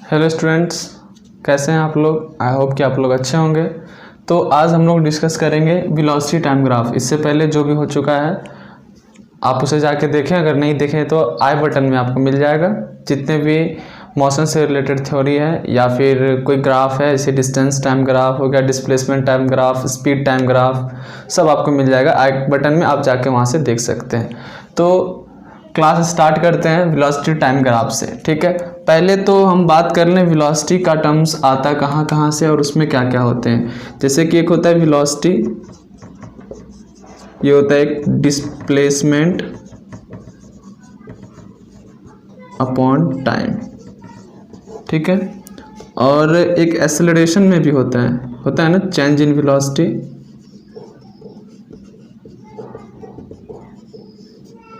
Hello students, कैसे हैं आप लोग। आई होप कि आप लोग अच्छे होंगे। तो आज हम लोग डिस्कस करेंगे वेलोसिटी टाइम ग्राफ। इससे पहले जो भी हो चुका है आप उसे जाके देखें, अगर नहीं देखें तो आई बटन में आपको मिल जाएगा। जितने भी मोशन से रिलेटेड थ्योरी है या फिर कोई ग्राफ है, जैसे डिस्टेंस टाइम ग्राफ हो गया, displacement time graph, speed time graph, सब आपको मिल जाएगा आई बटन में। आप जाके वहाँ से देख सकते हैं। तो क्लास स्टार्ट करते हैं वेलोसिटी टाइम ग्राफ से। ठीक है, पहले तो हम बात कर लें वेलोसिटी का टर्म्स आता कहाँ कहाँ से और उसमें क्या क्या होते हैं। जैसे कि एक होता है वेलोसिटी, ये होता है एक डिस्प्लेसमेंट अपॉन टाइम। ठीक है, और एक एक्सेलरेशन में भी होता है ना, चेंज इन वेलोसिटी,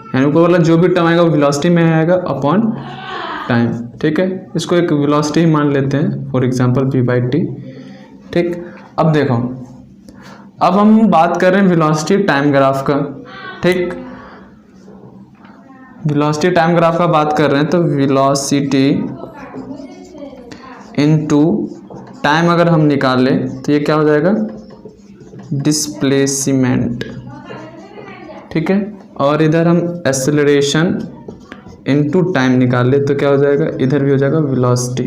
यानी ऊपर वाला जो भी टर्म आएगा वो वेलोसिटी में आएगा अपॉन टाइम। ठीक है, इसको एक वेलोसिटी ही मान लेते हैं, फॉर एग्जांपल v/t। ठीक, अब देखो, अब हम बात कर रहे हैं वेलोसिटी टाइम ग्राफ का। ठीक, वेलोसिटी टाइम ग्राफ का बात कर रहे हैं तो वेलोसिटी इनटू टाइम अगर हम निकाल लें तो ये क्या हो जाएगा, डिस्प्लेसमेंट। ठीक है, और इधर हम एक्सेलरेशन इनटू टाइम निकाल ले तो क्या हो जाएगा, इधर भी हो जाएगा वेलोसिटी।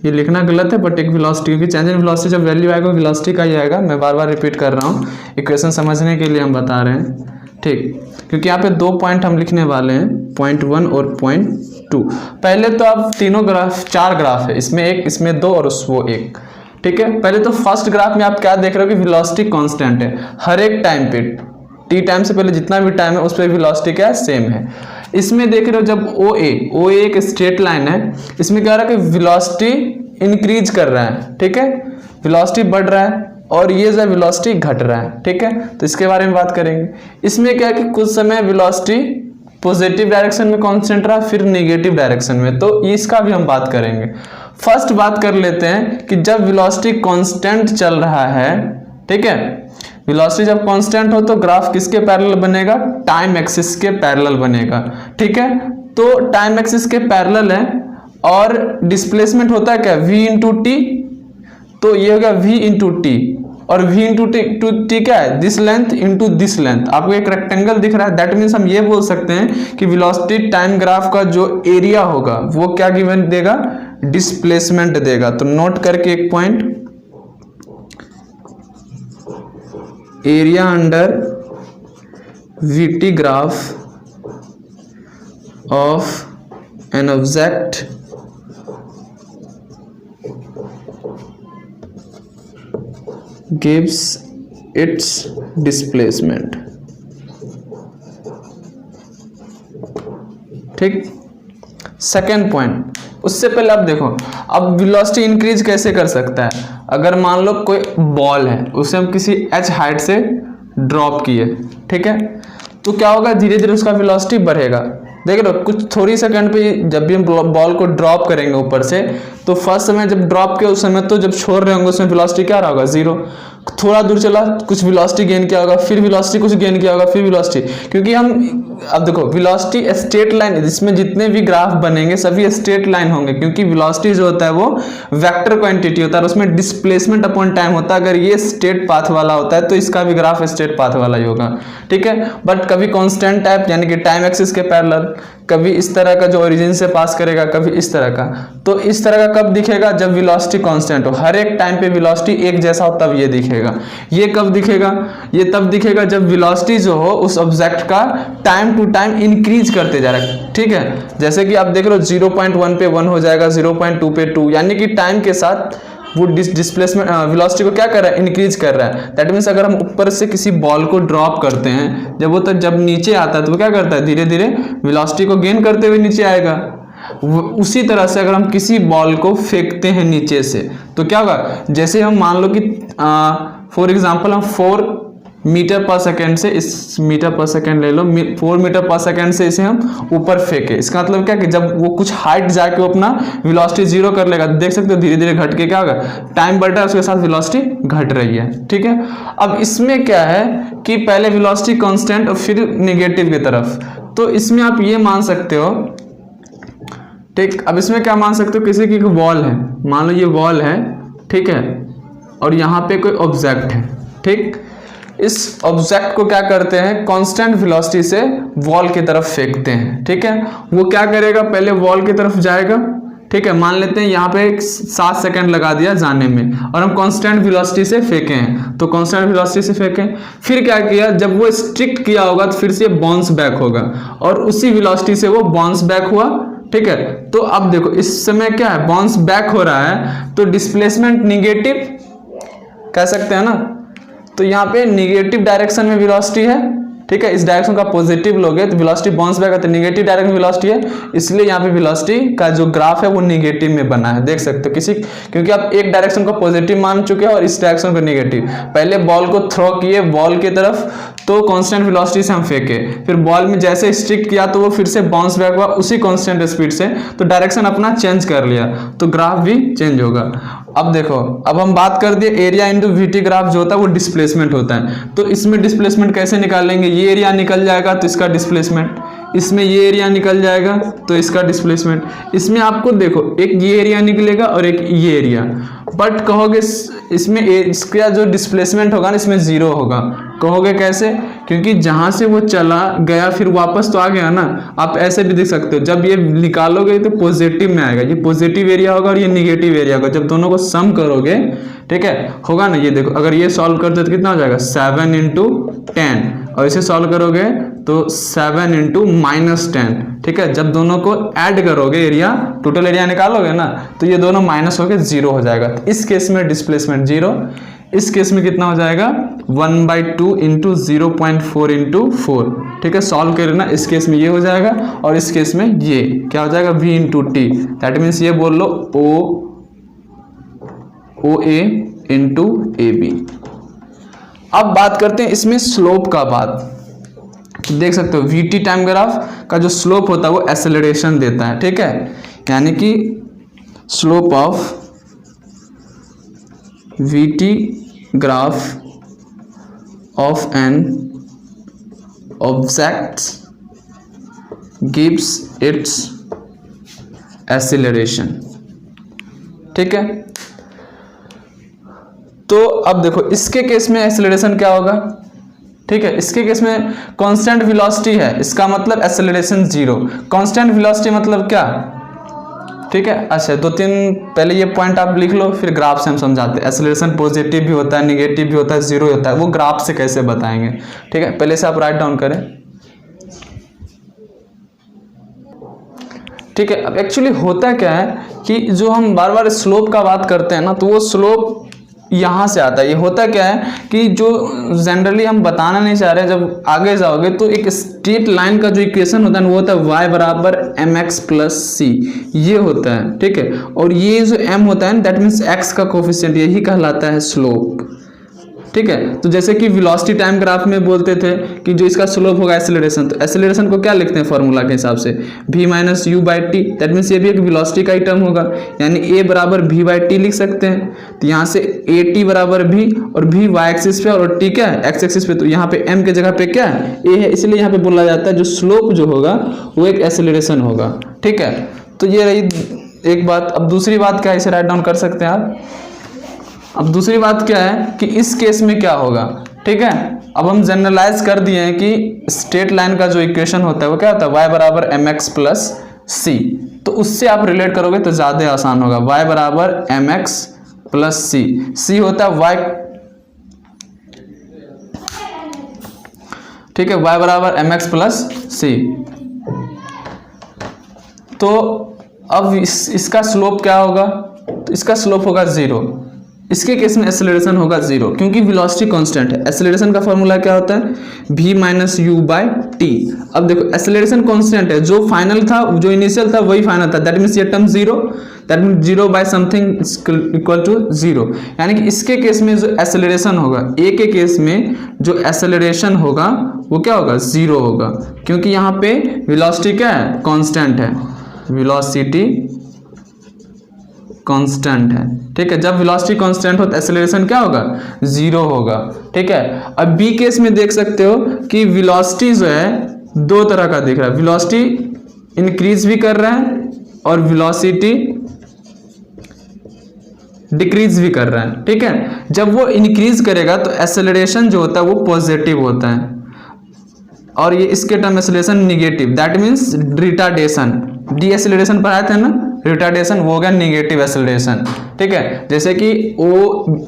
ये लिखना गलत है बट एक वेलोसिटी, क्योंकि चेंज इन वेलोसिटी जब वैल्यू आएगा वेलोसिटी का ही आएगा। मैं बार बार रिपीट कर रहा हूँ, इक्वेशन समझने के लिए हम बता रहे हैं। ठीक, क्योंकि यहाँ पे दो पॉइंट हम लिखने वाले हैं, पॉइंट 1 और पॉइंट 2। पहले तो आप तीनों ग्राफ, 4 ग्राफ है, इसमें एक, इसमें 2 और वो एक। ठीक है, पहले तो फर्स्ट ग्राफ में आप क्या देख रहे हो कि वेलोसिटी कांस्टेंट है हर एक टाइम पे, टी टाइम से पहले जितना भी टाइम है उस पर वेलोसिटी क्या है, सेम है। इसमें देख रहे हो जब ओ ए एक स्ट्रेट लाइन है, इसमें क्या हो रहा है कि वेलोसिटी इंक्रीज कर रहा है। ठीक है, वेलोसिटी बढ़ रहा है और ये जो वेलोसिटी घट रहा है। ठीक है, तो इसके बारे में बात करेंगे। इसमें क्या है कि कुछ समय वेलोसिटी पॉजिटिव डायरेक्शन में कांस्टेंट रहा, फिर नेगेटिव डायरेक्शन में, तो इसका भी हम बात करेंगे। फर्स्ट बात कर लेते हैं कि जब वेलोसिटी कांस्टेंट चल रहा है, ठीक है, वेलोसिटी जब कांस्टेंट हो तो ग्राफ किसके पैरेलल बनेगा, टाइम एक्सिस के पैरेलल बनेगा। ठीक है, तो टाइम एक्सिस के पैरेलल है और डिस्प्लेसमेंट होता है क्या, v इंटू टी, तो ये हो गया v इंटू टी, और v इंटू टी क्या है, this length into this length. आपको एक रेक्टेंगल दिख रहा है, दैट मीन्स हम ये बोल सकते हैं कि वेलोसिटी टाइम ग्राफ का जो एरिया होगा वो क्या गिवन देगा, डिस्प्लेसमेंट देगा। तो नोट करके एक point, area under VT graph of an object gives its displacement। ठीक, सेकेंड पॉइंट, उससे पहले आप देखो, अब वेलोसिटी इंक्रीज कैसे कर सकता है। अगर मान लो कोई बॉल है, उसे हम किसी h हाइट से ड्रॉप किए, ठीक है, तो क्या होगा, धीरे धीरे उसका वेलोसिटी बढ़ेगा। देख लो, कुछ थोड़ी सेकंड पे जब भी हम बॉल को ड्रॉप करेंगे ऊपर से, तो फर्स्ट समय जब ड्रॉप किया उस समय तो जब छोड़ रहे होंगे उसमें वेलोसिटी क्या रहा होगा, 0। थोड़ा दूर चला, कुछ वेलोसिटी गेन किया होगा, फिर वेलोसिटी कुछ गेन किया होगा, फिर वेलोसिटी, क्योंकि हम अब देखो वेलोसिटी स्ट्रेट लाइन, इसमें जितने भी ग्राफ बनेंगे सभी स्ट्रेट लाइन होंगे, क्योंकि वेलोसिटी जो होता है वो वेक्टर क्वांटिटी होता है और उसमें डिस्प्लेसमेंट अपॉन टाइम होता है। अगर ये स्ट्रेट पाथ वाला होता है तो इसका भी ग्राफ स्ट्रेट पाथ वाला ही होगा। ठीक है, बट कभी कांस्टेंट टाइप यानी कि टाइम एक्सिस के पैरेलल, कभी इस तरह का जो ओरिजिन से पास करेगा, कभी इस तरह का। तो इस तरह का कब दिखेगा, जब वेलोसिटी कांस्टेंट हो, हर एक टाइम पे वेलोसिटी एक जैसा हो तब ये दिखेगा। ये कब दिखेगा, ये तब दिखेगा जब वेलोसिटी जो हो उस ऑब्जेक्ट का टाइम टू टाइम इंक्रीज करते जा रहा है। ठीक है, जैसे कि आप देख लो 0.1 पे 1 हो जाएगा, 0.2 पे 2, यानी कि टाइम के साथ वो डिस्प्लेसमेंट वेलोसिटी को क्या कर रहा है, इंक्रीज कर रहा है। दैट मीन्स अगर हम ऊपर से किसी बॉल को ड्रॉप करते हैं, जब वो तक जब नीचे आता है तो वो क्या करता है, धीरे धीरे वेलोसिटी को गेन करते हुए नीचे आएगा। उसी तरह से अगर हम किसी बॉल को फेंकते हैं नीचे से तो क्या होगा, जैसे हम मान लो कि फॉर एग्जांपल हम 4 मीटर पर सेकेंड से, इस मीटर पर सेकेंड ले लो, 4 मीटर पर सेकेंड से इसे हम ऊपर फेंके, इसका मतलब क्या कि जब वो कुछ हाइट जाके वो अपना वेलोसिटी 0 कर लेगा, देख सकते हो धीरे धीरे घट के क्या होगा, टाइम बढ़ रहा है उसके साथ वेलोसिटी घट रही है। ठीक है, अब इसमें क्या है कि पहले वेलोसिटी कांस्टेंट और फिर नेगेटिव की तरफ, तो इसमें आप ये मान सकते हो ठीक, अब इसमें क्या मान सकते हो, किसी की वॉल है, मान लो ये वॉल है, ठीक है, और यहाँ पे कोई ऑब्जेक्ट है, ठीक, इस ऑब्जेक्ट को क्या करते हैं, कांस्टेंट वेलोसिटी से वॉल की तरफ फेंकते हैं, ठीक है। वो क्या करेगा, पहले वॉल की तरफ जाएगा, ठीक है, मान लेते हैं यहाँ पे 7 सेकंड लगा दिया जाने में, और हम कांस्टेंट वेलोसिटी से फेंके हैं, तो कांस्टेंट वेलोसिटी से फेंके, फिर क्या किया, जब वो स्ट्रिक्ट किया होगा तो फिर से बाउंस बैक होगा, और उसी वेलोसिटी से वो बाउंस बैक हुआ, ठीक है। तो अब देखो इस समय क्या है, बाउंस बैक हो रहा है, तो डिस्प्लेसमेंट निगेटिव कह सकते हैं ना, तो यहाँ पे निगेटिव डायरेक्शन में वेलोसिटी है, ठीक है, इस डायरेक्शन का पॉजिटिव लोगे तो वेलोसिटी बाउंस बैक है, तो निगेटिव डायरेक्शन में वेलोसिटी है, इसलिए यहाँ पे वेलोसिटी का जो ग्राफ है वो निगेटिव में बना है, देख सकते हो किसी, क्योंकि आप एक डायरेक्शन को पॉजिटिव मान चुके हैं और इस डायरेक्शन को निगेटिव। पहले बॉल को थ्रो किए बॉल की तरफ, तो कांस्टेंट वेलोसिटी से हम फेंके, फिर बॉल में जैसे स्ट्रिक किया तो वो फिर से बाउंस बैक हुआ उसी कांस्टेंट स्पीड से, तो डायरेक्शन अपना चेंज कर लिया, तो ग्राफ भी चेंज होगा। अब देखो, अब हम बात कर दिए एरिया इंटू वीटी ग्राफ जो होता है वो डिस्प्लेसमेंट होता है, तो इसमें डिस्प्लेसमेंट कैसे निकालेंगे, ये एरिया निकल जाएगा तो इसका डिस्प्लेसमेंट, इसमें ये एरिया निकल जाएगा तो इसका डिस्प्लेसमेंट, इसमें आपको देखो एक ये एरिया निकलेगा और एक ये एरिया, बट कहोगे इसमें इसका जो डिस्प्लेसमेंट होगा ना इसमें 0 होगा, कहोगे कैसे, क्योंकि जहां से वो चला गया फिर वापस तो आ गया ना। आप ऐसे भी देख सकते हो, जब ये निकालोगे तो पॉजिटिव में आएगा, ये पॉजिटिव एरिया होगा और ये निगेटिव एरिया होगा, जब दोनों को सम करोगे, ठीक है, होगा ना, ये देखो अगर ये सॉल्व करते तो कितना हो जाएगा 7 × 10, और इसे सॉल्व करोगे तो 7 × -10, ठीक है, जब दोनों को ऐड करोगे एरिया, टोटल एरिया निकालोगे ना, तो ये दोनों माइनस होके 0 हो जाएगा, तो इस केस में डिस्प्लेसमेंट 0, इस केस में कितना हो जाएगा 1/2 × 0.4 × 4, ठीक है, सॉल्व करना, इस केस में ये हो जाएगा और इस केस में ये क्या हो जाएगा v × t, दैट मीन्स ये बोल लो OA × AB। अब बात करते हैं इसमें स्लोप का बात, देख सकते हो VT टाइम ग्राफ का जो स्लोप होता है वो एक्सेलरेशन देता है, ठीक है, यानी कि slope of VT graph of an object gives it's acceleration, ठीक है। तो अब देखो इसके केस में एक्सेलरेशन क्या होगा, ठीक है, इसके केस में कांस्टेंट वेलोसिटी है, इसका मतलब एक्सेलरेशन 0, कांस्टेंट वेलोसिटी मतलब क्या, ठीक है। अच्छा 2-3 पहले ये पॉइंट आप लिख लो, फिर ग्राफ से हम समझाते हैं, एक्सेलरेशन पॉजिटिव भी होता है, निगेटिव भी होता है, 0 होता है, वो ग्राफ से कैसे बताएंगे, ठीक है, पहले से आप राइट डाउन करें, ठीक है। अब एक्चुअली होता क्या है कि जो हम बार बार स्लोप का बात करते हैं ना, तो वो स्लोप यहाँ से आता है, ये होता क्या है कि जो जनरली हम बताना नहीं चाह रहे, जब आगे जाओगे तो एक स्ट्रेट लाइन का जो इक्वेशन होता है वो होता है y = mx + c, ये होता है, ठीक है, और ये जो m होता है दैट मीन्स x का कोफिशिएंट, यही कहलाता है स्लोप, ठीक है। तो जैसे कि वेलोसिटी टाइम ग्राफ में बोलते थे कि जो इसका स्लोप होगा एक्सेलरेशन, तो एक्सेलरेशन को क्या लिखते हैं फॉर्मूला के हिसाब से v - u/t, दैट मीन्स ये भी एक वेलोसिटी का ही टर्म होगा, यानी a = v/t लिख सकते हैं, तो यहाँ से at = v और v y एक्सिस पे और t क्या है x एक्सिस पे, तो यहाँ पे m के जगह पे क्या है a है, इसलिए यहाँ पे बोला जाता है जो स्लोप जो होगा वो एक एक्सेलरेशन होगा, ठीक है। तो ये रही एक बात। अब दूसरी बात क्या है, इसे राइट डाउन कर सकते हैं आप। अब दूसरी बात क्या है कि इस केस में क्या होगा, ठीक है, अब हम जनरलाइज कर दिए हैं कि स्ट्रेट लाइन का जो इक्वेशन होता है वो क्या होता है y = mx + c, तो उससे आप रिलेट करोगे तो ज़्यादा आसान होगा, y = mx + c, c होता है y, ठीक है, y = mx + c। तो अब इसका स्लोप क्या होगा, तो इसका स्लोप होगा 0, इसके केस में एक्सेलरेशन होगा 0, क्योंकि वेलोसिटी कांस्टेंट है। एक्सेलरेशन का फॉर्मूला क्या होता है v - u/t। अब देखो एक्सेलरेशन कांस्टेंट है, जो फाइनल था, जो इनिशियल था वही फाइनल था, दैट मीन्स ये टर्म 0, दैट मीन्स 0/something = 0, यानी कि इसके केस में जो एक्सेलरेशन होगा, a के केस में जो एक्सेलरेशन होगा वो क्या होगा 0 होगा, क्योंकि यहाँ पे वेलोसिटी क्या है कांस्टेंट है, वेलोसिटी कांस्टेंट है, ठीक है। जब वेलोसिटी कांस्टेंट हो तो एक्सेलरेशन क्या होगा 0 होगा, ठीक है। अब बी केस में देख सकते हो कि वेलोसिटी जो है दो तरह का दिख रहा है, वेलोसिटी इंक्रीज भी कर रहा है और वेलोसिटी डिक्रीज भी कर रहा है, ठीक है। जब वो इंक्रीज करेगा तो एक्सेलरेशन जो होता है वो पॉजिटिव होता है, और ये इसके term acceleration negative, that means retardation. D acceleration पढ़ाए थे ना, रिटार्डेशन, वो हो गया निगेटिव एक्सेलरेशन, ठीक है। जैसे कि ओ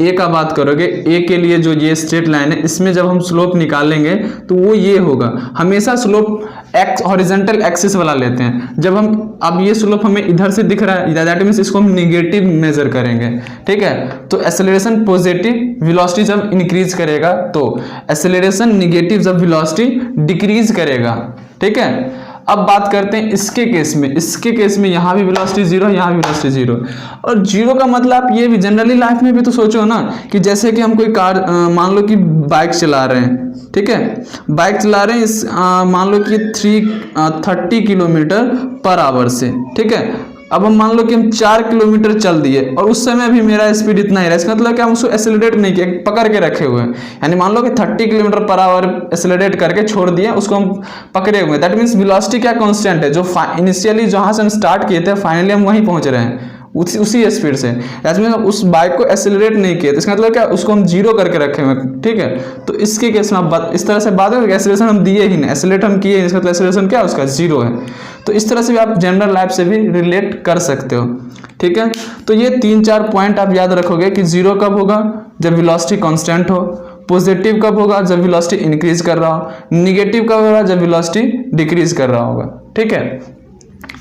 ए का बात करोगे, ए के लिए जो ये स्ट्रेट लाइन है, इसमें जब हम स्लोप निकालेंगे तो वो ये होगा। हमेशा स्लोप एक्स हॉरिजॉन्टल एक्सिस वाला लेते हैं। जब हम अब ये स्लोप हमें इधर से दिख रहा है, दैट मीन्स इसको हम निगेटिव मेजर करेंगे, ठीक है। तो एक्सेलरेशन पॉजिटिव, वेलोसिटी जब इंक्रीज करेगा तो एक्सेलरेशन निगेटिव, जब वेलोसिटी डिक्रीज करेगा, ठीक है। अब बात करते हैं इसके केस में। इसके केस में यहाँ भी वेलोसिटी जीरो, यहाँ भी वेलोसिटी जीरो। और जीरो का मतलब ये भी जनरली लाइफ में भी तो सोचो ना, कि जैसे कि हम कोई कार मान लो कि बाइक चला रहे हैं, ठीक है, बाइक चला रहे हैं, इस मान लो कि 30 किलोमीटर पर आवर से, ठीक है। अब हम मान लो कि हम 4 किलोमीटर चल दिए और उस समय भी मेरा स्पीड इतना ही रहा, इसका मतलब कि हम उसको एक्सेलरेट नहीं किया, पकड़ के रखे हुए हैं। यानी मान लो कि 30 किलोमीटर पर आवर एक्सेलरेट करके छोड़ दिए, उसको हम पकड़े हुए हैं। दैट मीन्स वेलोसिटी क्या कांस्टेंट है, जो इनिशियली जहां से हम स्टार्ट किए थे फाइनली हम वहीं पहुंच रहे हैं उसी स्पीड से। ऐसे उस बाइक को एक्सेलरेट नहीं किया, तो इसका मतलब क्या, उसको हम जीरो करके रखे हुए, ठीक है। तो इसके केस में आप इस तरह से बात है, एक्सेलरेशन हम दिए ही नहीं, एक्सेलरेट हम किए, इसका मतलब एक्सेलरेशन क्या है, उसका जीरो है। तो इस तरह से भी आप जनरल लाइफ से भी रिलेट कर सकते हो, ठीक है। तो ये 3-4 पॉइंट आप याद रखोगे कि जीरो कब होगा, जब वेलोसिटी कांस्टेंट हो, पॉजिटिव कब होगा, जब वेलोसिटी इंक्रीज कर रहा हो, निगेटिव कब होगा, जब वेलोसिटी डिक्रीज कर रहा होगा, ठीक है।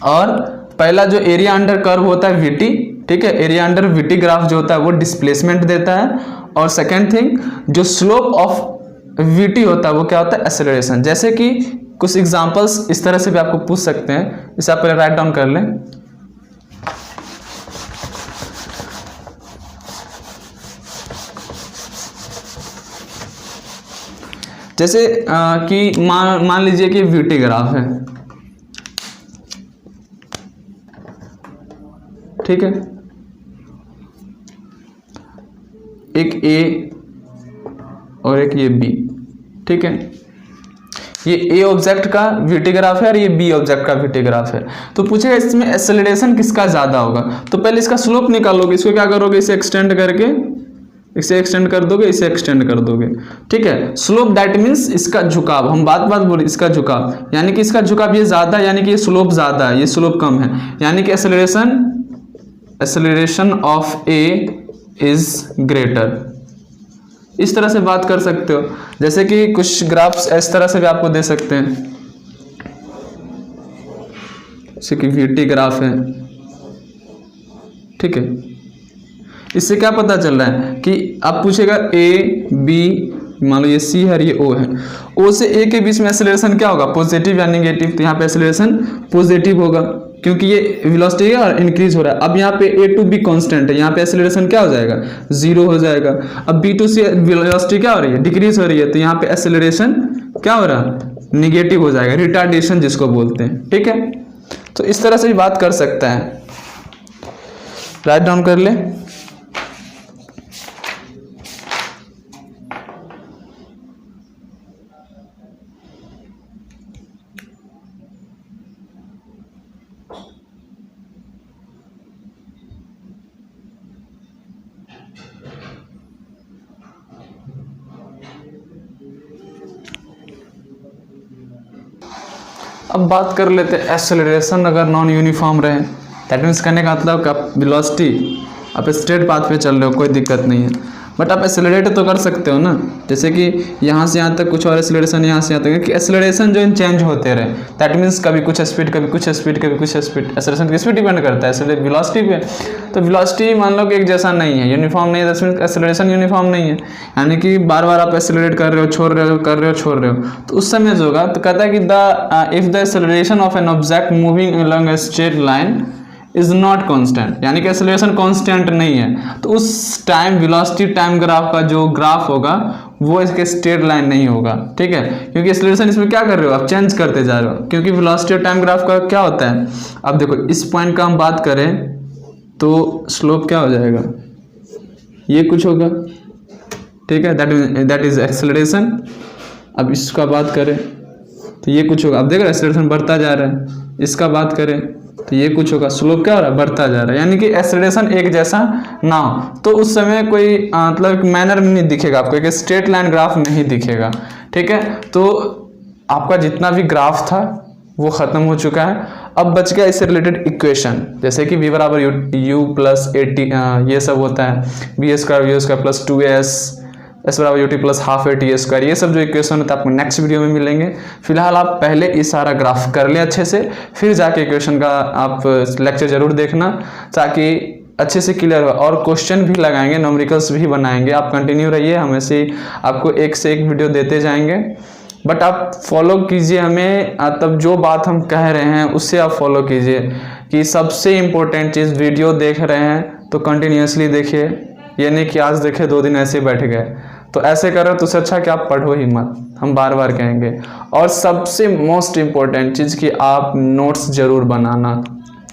और पहला जो एरिया अंडर कर्व होता है वीटी, ठीक है, एरिया अंडर वीटी ग्राफ जो होता है वो डिस्प्लेसमेंट देता है। और सेकेंड थिंग, जो स्लोप ऑफ वीटी होता है वो क्या होता है, एक्सेलरेशन। जैसे कि कुछ एग्जांपल्स इस तरह से भी आपको पूछ सकते हैं, इसे आप पहले राइट डाउन कर लें। जैसे कि मान लीजिए कि वीटी ग्राफ है, ठीक है, एक ए और एक ये बी, ठीक है। ये ए ऑब्जेक्ट का वीटी ग्राफ है और ये बी ऑब्जेक्ट का वीटी ग्राफ है। तो पूछेगा इसमें एक्सेलरेशन किसका ज्यादा होगा, तो पहले इसका स्लोप निकालोगे। इसको क्या करोगे, इसे एक्सटेंड करके, इसे एक्सटेंड कर दोगे, इसे एक्सटेंड कर दोगे, ठीक है। स्लोप दैट मीन्स इसका झुकाव, हम बात बोले इसका झुकाव, यानी कि इसका झुकाव ये ज्यादा, यानी कि ये स्लोप ज्यादा है, ये स्लोप कम है, यानी कि acceleration of A is greater. इस तरह से बात कर सकते हो। जैसे कि कुछ ग्राफ्स इस तरह से भी आपको दे सकते हैं, जैसे कि वीटी ग्राफ है, ठीक है। इससे क्या पता चल रहा है कि आप पूछेगा ए बी, मान लो ये सी है और ये ओ है, ओ से ए के बीच में एक्सेलरेशन क्या होगा, पॉजिटिव या नेगेटिव। तो यहाँ पे एक्सेलरेशन पॉजिटिव होगा क्योंकि ये वेलोसिटी है और इंक्रीज हो रहा है। अब यहाँ पे ए टू बी कांस्टेंट है, यहाँ पे एक्सेलरेशन क्या हो जाएगा, जीरो हो जाएगा। अब बी टू सी वेलोसिटी क्या हो रही है, डिक्रीज हो रही है, तो यहाँ पे एक्सेलरेशन क्या हो रहा है, निगेटिव हो जाएगा, रिटार्डेशन जिसको बोलते हैं, ठीक है। तो इस तरह से भी बात कर सकता है। राइट डाउन कर ले। अब बात कर लेते हैं एक्सेलरेशन अगर नॉन यूनिफॉर्म रहे, दैट मीन्स कहने का मतलब कि आप वेलोसिटी आप स्ट्रेट पाथ पे चल रहे हो, कोई दिक्कत नहीं है, बट आप एक्सेलरेट तो कर सकते हो ना। जैसे कि यहाँ से यहाँ तक कुछ और एक्सेलरेशन, यहाँ से यहाँ तक, क्योंकि एक्सेलरेशन जो चेंज होते रहे, दैट मीन्स कभी कुछ स्पीड, कभी कुछ स्पीड, कभी कुछ स्पीड। एक्सेलरेशन किस पे डिपेंड करता है, वेलोसिटी पे। तो वेलोसिटी मान लो कि एक जैसा नहीं है, यूनिफॉर्म नहीं है, दैट मीन्स एक्सेलरेशन यूनिफॉर्म नहीं है, यानी कि बार बार आप एक्सेलरेट कर रहे हो, छोड़ रहे हो, कर रहे हो, छोड़ रहे हो। तो उस समय जो होगा, तो कहता है कि if the acceleration of an object moving along a straight line is not constant, यानी कि एक्सेलरेशन कांस्टेंट नहीं है, तो उस टाइम वेलोसिटी टाइम ग्राफ का जो ग्राफ होगा वो इसके स्ट्रेट लाइन नहीं होगा, ठीक है। क्योंकि एक्सेलरेशन इसमें क्या कर रहे हो, आप चेंज करते जा रहे हो, क्योंकि वेलोसिटी टाइम ग्राफ का क्या होता है। अब देखो इस पॉइंट का हम बात करें तो स्लोप क्या हो जाएगा, ये कुछ होगा, ठीक है, दैट इज एक्सेलरेशन। अब इसका बात करें तो ये कुछ होगा, अब देखो एक्सेलरेशन बढ़ता जा रहा है। इसका बात करें तो ये कुछ होगा, स्लोप क्या हो रहा है, बढ़ता जा रहा है, यानी कि एक्सेलरेशन एक जैसा ना हो, तो उस समय कोई मतलब मैनर में नहीं दिखेगा आपको, एक स्ट्रेट लाइन ग्राफ नहीं दिखेगा। ठीक है, तो आपका जितना भी ग्राफ था वो ख़त्म हो चुका है। अब बच गया इससे रिलेटेड इक्वेशन, जैसे कि v बराबर यू प्लस 80 ये सब होता है, v square u square plus 2s s बराबर u t plus half a t square, ये सब जो इक्वेशन होता है आपको नेक्स्ट वीडियो में मिलेंगे। फिलहाल आप पहले इस सारा ग्राफ कर लें अच्छे से, फिर जाके इक्वेशन का आप लेक्चर जरूर देखना ताकि अच्छे से क्लियर हो, और क्वेश्चन भी लगाएंगे, न्यूमेरिकल्स भी बनाएंगे। आप कंटिन्यू रहिए, हम ऐसे ही आपको एक से एक वीडियो देते जाएंगे, बट आप फॉलो कीजिए हमें, तब जो बात हम कह रहे हैं उससे आप फॉलो कीजिए कि सबसे इम्पोर्टेंट चीज़, वीडियो देख रहे हैं तो कंटिन्यूसली देखिए, ये नहीं कि आज देखे 2 दिन ऐसे बैठ गए, तो ऐसे करो तो उससे अच्छा कि आप पढ़ो ही मत, हम बार बार कहेंगे। और सबसे मोस्ट इम्पोर्टेंट चीज़ कि आप नोट्स ज़रूर बनाना,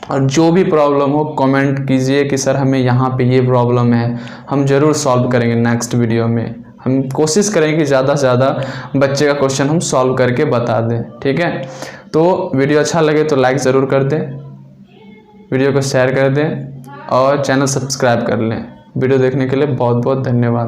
और जो भी प्रॉब्लम हो कमेंट कीजिए कि सर हमें यहाँ पे ये प्रॉब्लम है, हम ज़रूर सॉल्व करेंगे नेक्स्ट वीडियो में। हम कोशिश करेंगे कि ज़्यादा से ज़्यादा बच्चे का क्वेश्चन हम सॉल्व करके बता दें। ठीक है, तो वीडियो अच्छा लगे तो लाइक ज़रूर कर दें, वीडियो को शेयर कर दें और चैनल सब्सक्राइब कर लें। वीडियो देखने के लिए बहुत बहुत धन्यवाद।